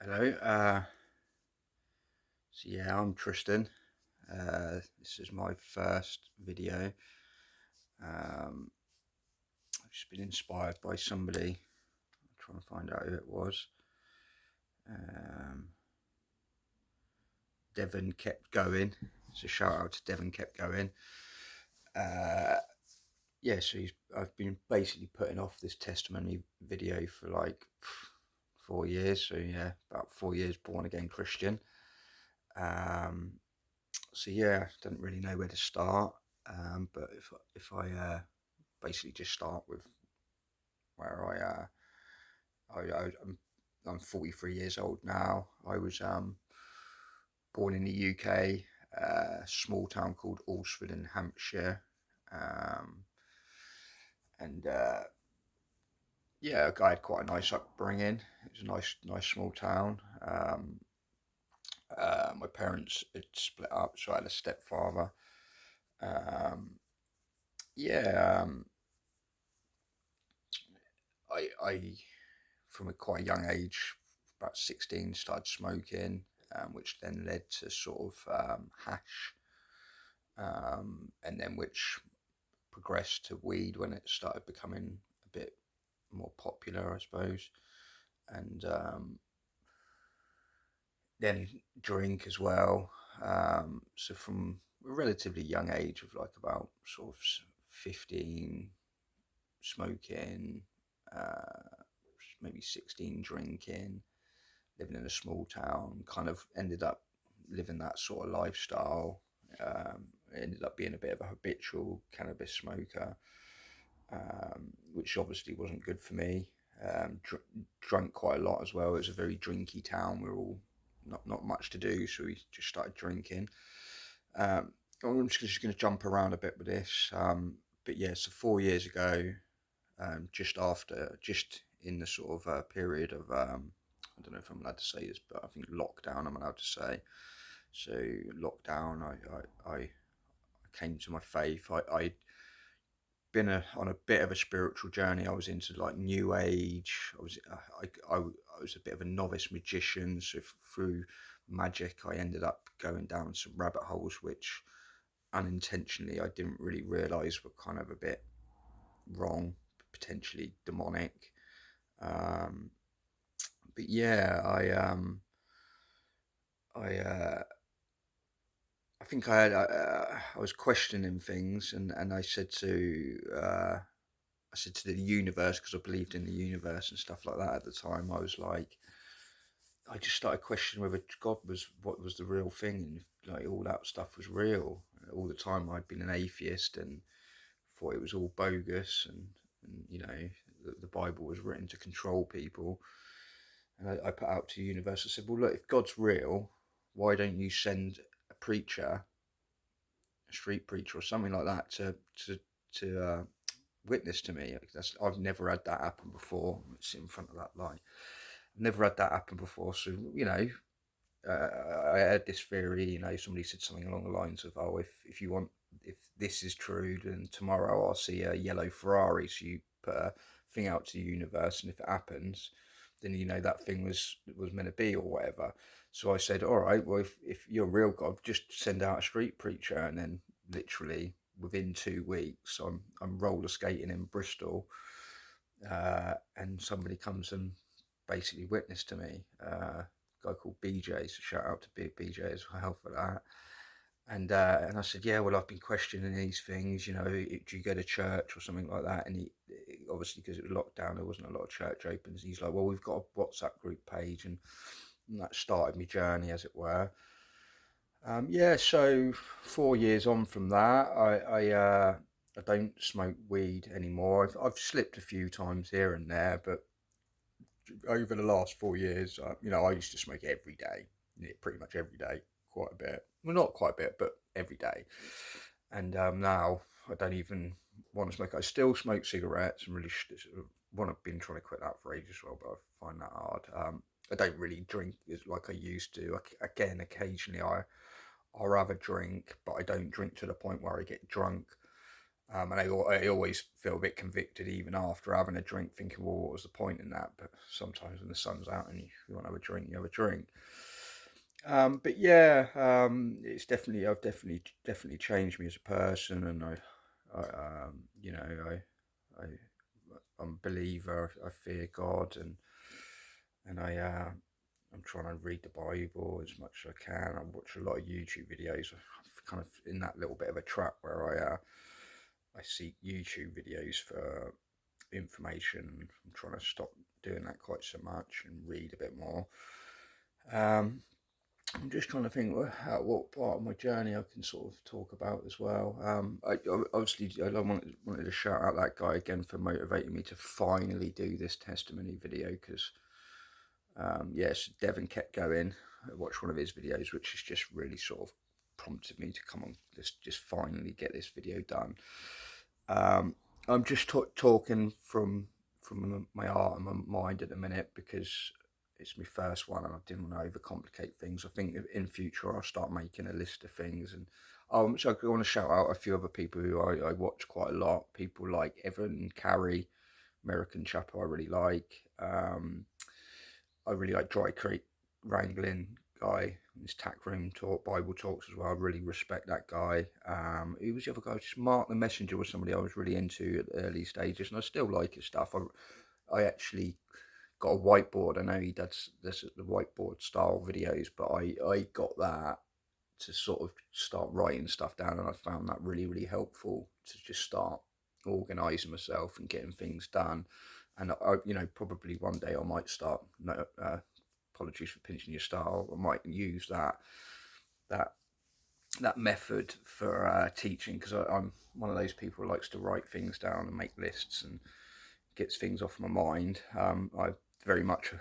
Hello. So yeah, I'm Tristan. This is my first video. Um, I've just been inspired by somebody. I'm trying to find out who it was. Um, Devon kept going. So shout out to Devon kept going. Uh, yeah, so I've been basically putting off this testimony video for like 4 years. So yeah, about 4 years born again Christian. Um, so yeah, don't really know where to start. But if I basically just start with where I'm 43 years old now. I was born in the UK, small town called Alresford in Hampshire, um, and yeah, I had quite a nice upbringing. It was a nice small town. My parents had split up, so I had a stepfather. Um, yeah, I from a quite young age, about 16, started smoking, which then led to sort of hash, and then which progressed to weed when it started becoming a bit more popular, I suppose, and then drink as well. So from a relatively young age of like about sort of 15, smoking, uh, maybe 16, drinking, living in a small town, kind of ended up living that sort of lifestyle. Ended up being a bit of a habitual cannabis smoker, which obviously wasn't good for me. Drank quite a lot as well. It was a very drinky town. We were all not much to do, so we just started drinking. Um, I'm just going to jump around a bit with this. But yeah, so 4 years ago, just in the sort of period of, I don't know if I'm allowed to say this, but I think lockdown I'm allowed to say. So lockdown, I came to my faith. I'd been on a bit of a spiritual journey. I was into like New Age. I was a bit of a novice magician. So through magic, I ended up going down some rabbit holes, which unintentionally I didn't really realise were kind of a bit wrong, potentially demonic. Um, but yeah, I I think I was questioning things, and I said to the universe, because I believed in the universe and stuff like that at the time. I was like, I just started questioning whether God was what was the real thing, and if, like all that stuff was real. All the time I'd been an atheist and thought it was all bogus, and you know the Bible was written to control people. And I put out to the universe. I said, well, look, if God's real, why don't you send a preacher, a street preacher, or something like that to witness to me? I've never had that happen before. It's in front of that light. I've never had that happen before. So I had this theory. Somebody said something along the lines of, "Oh, if you want, if this is true, then tomorrow I'll see a yellow Ferrari." So you put a thing out to the universe, and if it happens, then that thing was meant to be or whatever. So I said, "All right, well, if you're a real God, just send out a street preacher." And then literally within 2 weeks, I'm roller skating in Bristol, and somebody comes and basically witnessed to me. Guy called BJ, so shout out to Big BJ as well for that. And I said, yeah, well, I've been questioning these things. Do you go to church or something like that? And he obviously, because it was lockdown, there wasn't a lot of church opens. He's like, well, we've got a WhatsApp group page, and that started my journey, as it were. Yeah, so 4 years on from that, I don't smoke weed anymore. I've slipped a few times here and there, but over the last 4 years, I used to smoke every day, yeah, pretty much every day, quite a bit. Well, not quite a bit, but every day. And now I don't even want to smoke. I still smoke cigarettes and really want to been trying to quit that for ages as well, but I find that hard. I don't really drink as like I used to. Again, occasionally I'll have a drink, but I don't drink to the point where I get drunk. And I always feel a bit convicted even after having a drink, thinking, well, what was the point in that? But sometimes when the sun's out and you want to have a drink, you have a drink. But yeah, it's definitely, I've definitely changed me as a person, and you know, I, I'm a believer. I fear God, and I'm trying to read the Bible as much as I can. I watch a lot of YouTube videos. I'm kind of in that little bit of a trap where I seek YouTube videos for information. I'm trying to stop doing that quite so much and read a bit more. Um, I'm just trying to think what part of my journey I can sort of talk about as well. Obviously, I wanted to shout out that guy again for motivating me to finally do this testimony video, because yes, Devon kept going. I watched one of his videos, which has just really sort of prompted me to come on, just finally get this video done. I'm just talking from my heart and my mind at the minute, because it's my first one and I didn't want to overcomplicate things. I think in future I'll start making a list of things, and so I want to shout out a few other people who I watch quite a lot. People like Evan Carey, American chap who I really like. I really like Dry Creek Wrangling guy. His tack room talk, Bible talks as well. I really respect that guy. Who was the other guy? Just Mark the Messenger was somebody I was really into at the early stages, and I still like his stuff. I actually got a whiteboard. I know he does this the whiteboard style videos, but I got that to sort of start writing stuff down, and I found that really helpful to just start organising myself and getting things done. And probably one day I might start. No, apologies for pinching your style. I might use that that method for teaching, because I'm one of those people who likes to write things down and make lists and gets things off my mind. I very much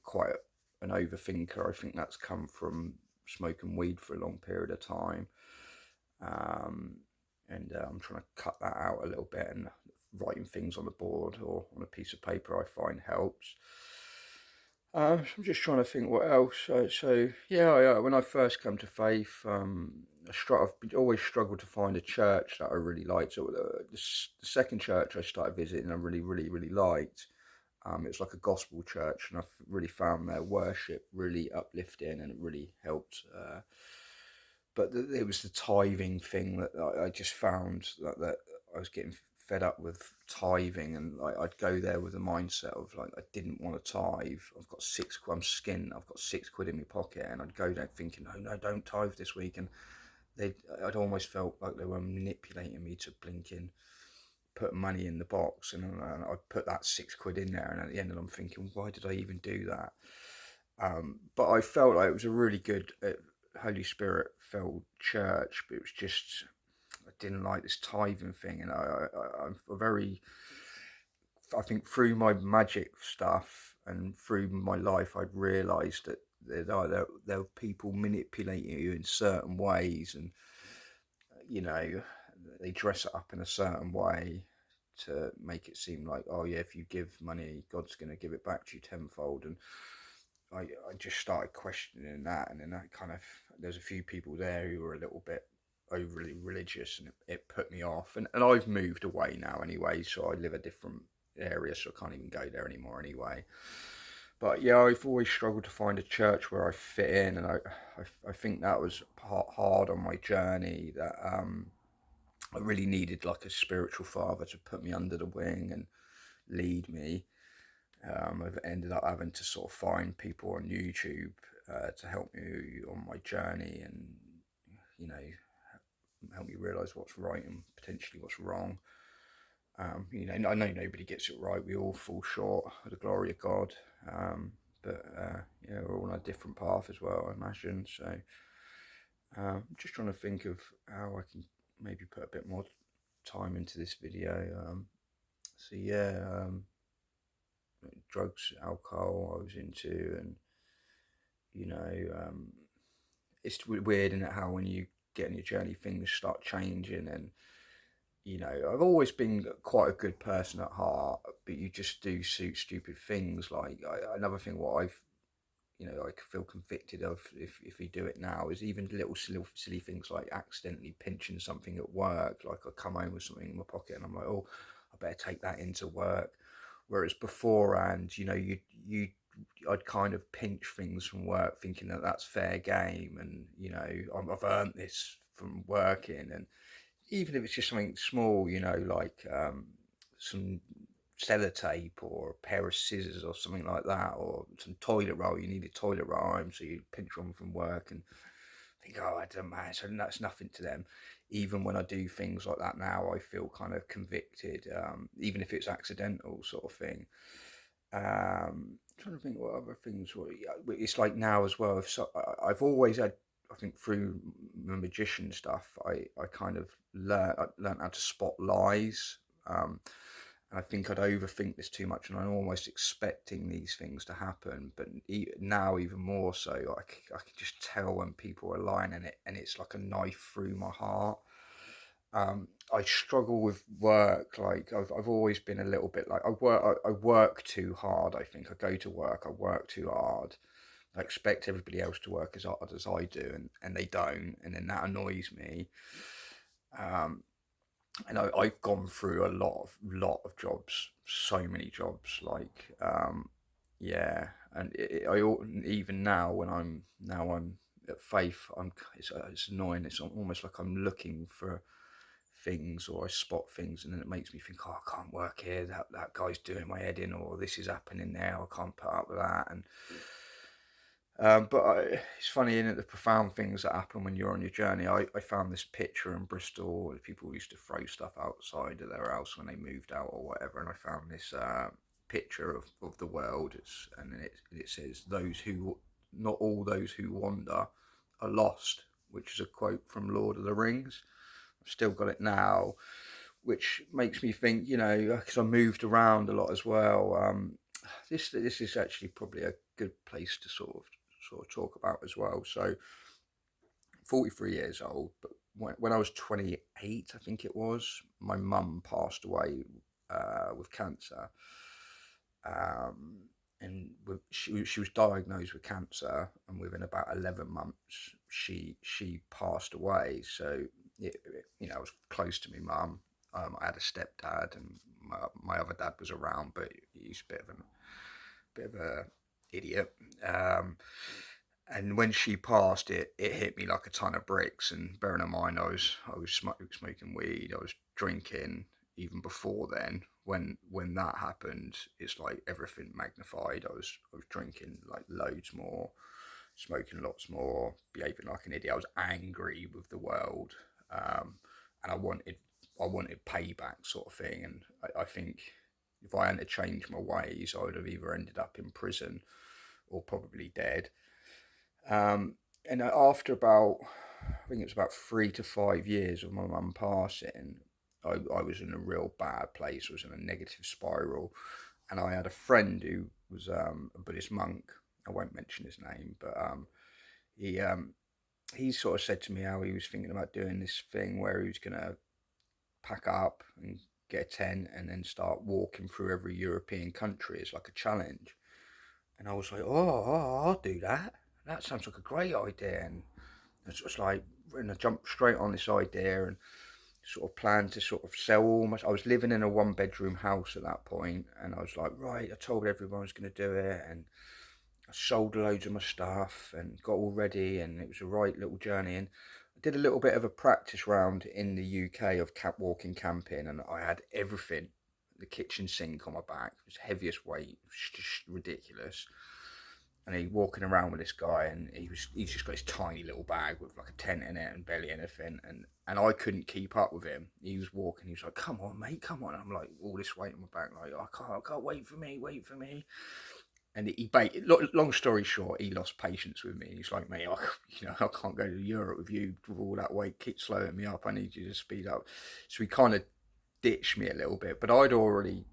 quite an overthinker. I think that's come from smoking weed for a long period of time. Um, and I'm trying to cut that out a little bit, and writing things on the board or on a piece of paper I find helps. So I'm just trying to think what else. Yeah, when I first come to faith, I've always struggled to find a church that I really liked. So the second church I started visiting, I really liked. It was like a gospel church, and I've really found their worship really uplifting, and it really helped. But it was the tithing thing that I just found that I was getting fed up with tithing, and I'd go there with a mindset of like I didn't want to tithe. I'm skint. I've got £6 in my pocket, and I'd go there thinking, no, don't tithe this week, and I'd almost felt like they were manipulating me to blinking put money in the box, and I'd put that £6 in there, and at the end of it, I'm thinking, why did I even do that? But I felt like it was a really good Holy Spirit filled church, but it was just I didn't like this tithing thing, and I'm very. I think through my magic stuff and through my life, I'd realised that there were people manipulating you in certain ways, and you know they dress it up in a certain way to make it seem like, oh yeah, if you give money, God's going to give it back to you tenfold. And I just started questioning that, and then that kind of there's a few people there who were a little bit overly religious, and it put me off. And I've moved away now anyway, so I live a different area, so I can't even go there anymore anyway. But yeah, I've always struggled to find a church where I fit in, and I think that was hard on my journey. That I really needed like a spiritual father to put me under the wing and lead me. I've ended up having to sort of find people on YouTube to help me on my journey, and you know help me realise what's right and potentially what's wrong. I know nobody gets it right. We all fall short of the glory of God. But we're all on a different path as well, I imagine. So I'm just trying to think of how I can maybe put a bit more time into this video. So yeah, drugs, alcohol, I was into, and you know, it's weird, isn't it, how when you get on your journey, things start changing, and I've always been quite a good person at heart, but you just do stupid things. Like another thing, what I've I could feel convicted of if we do it now, is even little silly things like accidentally pinching something at work. Like I come home with something in my pocket and I'm like, oh, I better take that into work. Whereas beforehand, I'd kind of pinch things from work thinking that that's fair game, and I've earned this from working. And even if it's just something small, like some sellotape or a pair of scissors or something like that, or some toilet roll. You need a toilet roll home, so you pinch one from work and think, oh, I don't matter. So that's nothing to them. Even when I do things like that now, I feel kind of convicted, even if it's accidental, sort of thing. Trying to think what other things were. It's like now as well. I've always had, I think, through the magician stuff, I kind of learned how to spot lies. And I think I'd overthink this too much, and I'm almost expecting these things to happen. But now, even more so, I can just tell when people are lying, and it's like a knife through my heart. I struggle with work. Like I've always been a little bit like I work too hard. I think I go to work, I work too hard. I expect everybody else to work as hard as I do, and they don't, and then that annoys me. Um, and I've gone through a lot of jobs, so many jobs. Like yeah, and even now when I'm at Faith, it's annoying. It's almost like I'm looking for things, or I spot things, and then it makes me think, oh, I can't work here. That guy's doing my head in, or this is happening now. I can't put up with that. And it's funny, isn't it, the profound things that happen when you're on your journey. I found this picture in Bristol where people used to throw stuff outside of their house when they moved out or whatever, and I found this picture of the world. And it says, "Those who not all those who wander are lost," which is a quote from Lord of the Rings. I've still got it now, which makes me think, because I moved around a lot as well. This is actually probably a good place to sort of talk about as well. So, 43 years old, but when I was 28, I think it was, my mum passed away with cancer. Um, and she was diagnosed with cancer, and within about 11 months, she passed away. So, I was close to my mum. I had a stepdad, and my other dad was around, but he's a bit of a idiot. And when she passed, it hit me like a ton of bricks. And bearing in mind, I was smoking weed, I was drinking even before then. When that happened, it's like everything magnified. I was drinking like loads more, smoking lots more, behaving like an idiot. I was angry with the world, and I wanted payback, sort of thing. And I think if I hadn't changed my ways, I would have either ended up in prison or probably dead. Um, and after about, I think it was about 3 to 5 years of my mum passing, I was in a real bad place. I was in a negative spiral. And I had a friend who was a Buddhist monk. I won't mention his name, but he he sort of said to me how he was thinking about doing this thing where he was going to pack up and get a tent and then start walking through every European country as like a challenge. And I was like, oh, I'll do that. That sounds like a great idea. And it's just like, and I jumped straight on this idea and sort of planned to sort of sell all my. I was living in a 1 bedroom house at that point, and I was like, right, I told everyone I was going to do it, and I sold loads of my stuff and got all ready, and it was a right little journey. And I did a little bit of a practice round in the UK of walking camping, and I had everything. The kitchen sink on my back, it was heaviest weight, it was just ridiculous. And he walking around with this guy, and he's just got his tiny little bag with like a tent in it and barely anything, and I couldn't keep up with him. He was walking, he was like, come on mate, come on. I'm like, all this weight on my back, like, I can't, wait for me. And long story short, he lost patience with me. He's like, mate, I can't go to Europe with you with all that weight. Keep slowing me up. I need you to speed up. So he kind of ditched me a little bit, but I'd already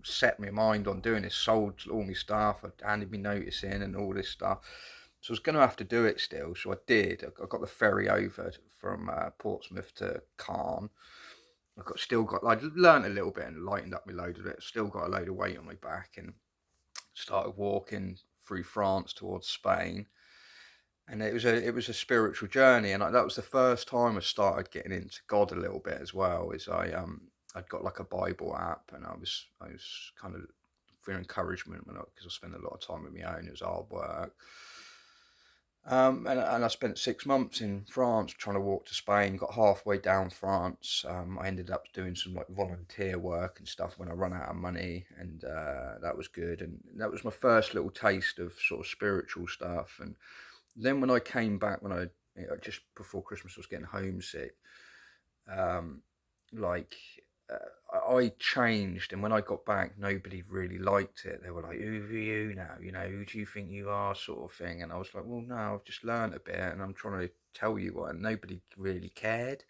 set my mind on doing this, sold all my stuff, I handed me notice in and all this stuff. So I was going to have to do it still. So I did. I got the ferry over from Portsmouth to Caen. I'd learned a little bit and lightened up my load of it. Still got a load of weight on my back and started walking through France towards Spain, and it was a spiritual journey, and that was the first time I started getting into God a little bit as well. Is I'd got like a Bible app, and I was kind of for encouragement because I spent a lot of time with my own. It was hard work. And I spent 6 months in France trying to walk to Spain. Got halfway down France. I ended up doing some like volunteer work and stuff when I run out of money, and that was good. And that was my first little taste of sort of spiritual stuff. And then when I came back, just before Christmas, I was getting homesick. Um, like I changed, and when I got back, nobody really liked it. They were like, "Who are you now? You know, who do you think you are?" Sort of thing. And I was like, "Well, no, I've just learned a bit, and I'm trying to tell you what." And nobody really cared.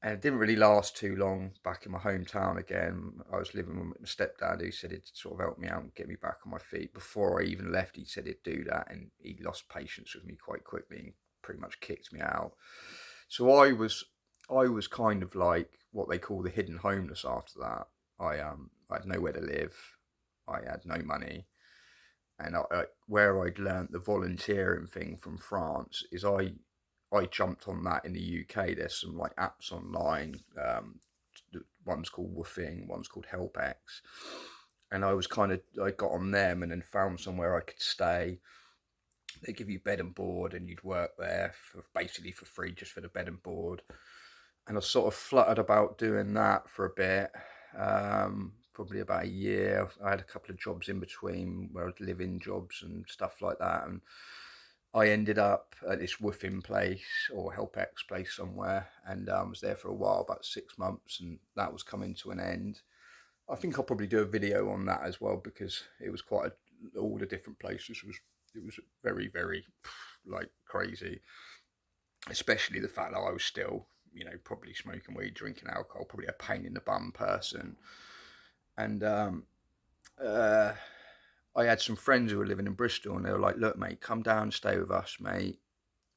And it didn't really last too long. Back in my hometown again, I was living with my stepdad, who said he'd sort of help me out and get me back on my feet. Before I even left, he said he'd do that, and he lost patience with me quite quickly and pretty much kicked me out. So I was kind of like what they call the hidden homeless after that. I had nowhere to live. I had no money, and where I'd learnt the volunteering thing from France is I jumped on that in the UK. There's some like apps online. One's called Woofing, one's called HelpX, and I got on them and then found somewhere I could stay. They give you bed and board, and you'd work there for basically for free, just for the bed and board. And I sort of fluttered about doing that for a bit, probably about a year. I had a couple of jobs in between where I'd live in jobs and stuff like that, and I ended up at this woofing place or HelpX place somewhere, and was there for a while, about 6 months, and that was coming to an end. I think I'll probably do a video on that as well, because it was all the different places it was very, very like crazy, especially the fact that I was still, probably smoking weed, drinking alcohol, probably a pain in the bum person. And uh, I had some friends who were living in Bristol, and they were like, "Look, mate, come down, stay with us, mate.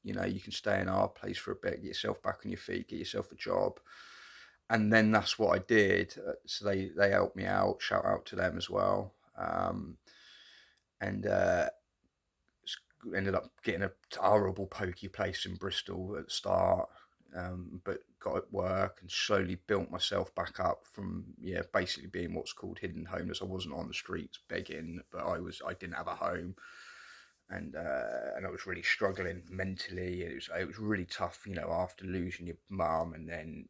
You can stay in our place for a bit, get yourself back on your feet, get yourself a job." And then that's what I did. So they helped me out. Shout out to them as well. And ended up getting a horrible pokey place in Bristol at the start, but got at work and slowly built myself back up from basically being what's called hidden homeless. I wasn't on the streets begging, but I didn't have a home, and I was really struggling mentally. It was really tough, after losing your mum, and then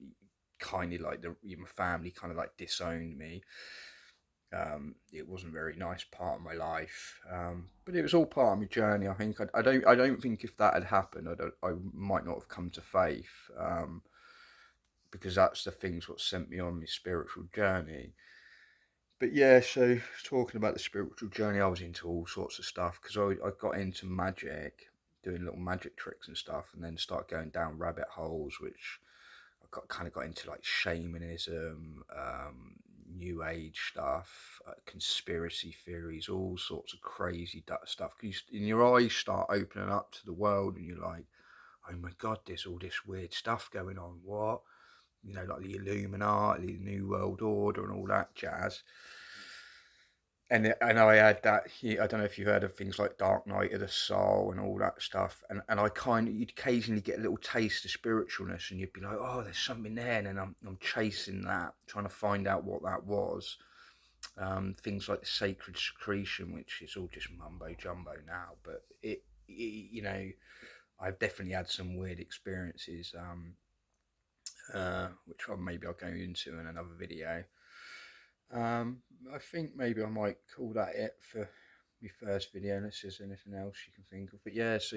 kind of like my family kind of like disowned me. It wasn't a very nice part of my life, but it was all part of my journey. I think I don't think if that had happened, I might not have come to faith, because that's the things what sent me on my spiritual journey. But yeah, so talking about the spiritual journey, I was into all sorts of stuff because I got into magic, doing little magic tricks and stuff, and then started going down rabbit holes, which I kind of got into like shamanism, new age stuff, conspiracy theories, all sorts of crazy stuff. Because your eyes start opening up to the world, and you're like, "Oh my god, there's all this weird stuff going on. What?" Like the Illuminati, the New World Order, and all that jazz. And I had that. I don't know if you heard of things like Dark Night of the Soul and all that stuff. And I you'd occasionally get a little taste of spiritualness, and you'd be like, "Oh, there's something there," and then I'm chasing that, trying to find out what that was. Things like the sacred secretion, which is all just mumbo jumbo now, but I've definitely had some weird experiences, which maybe I'll go into in another video. I think maybe I might call that it for my first video, unless there's anything else you can think of. But yeah, so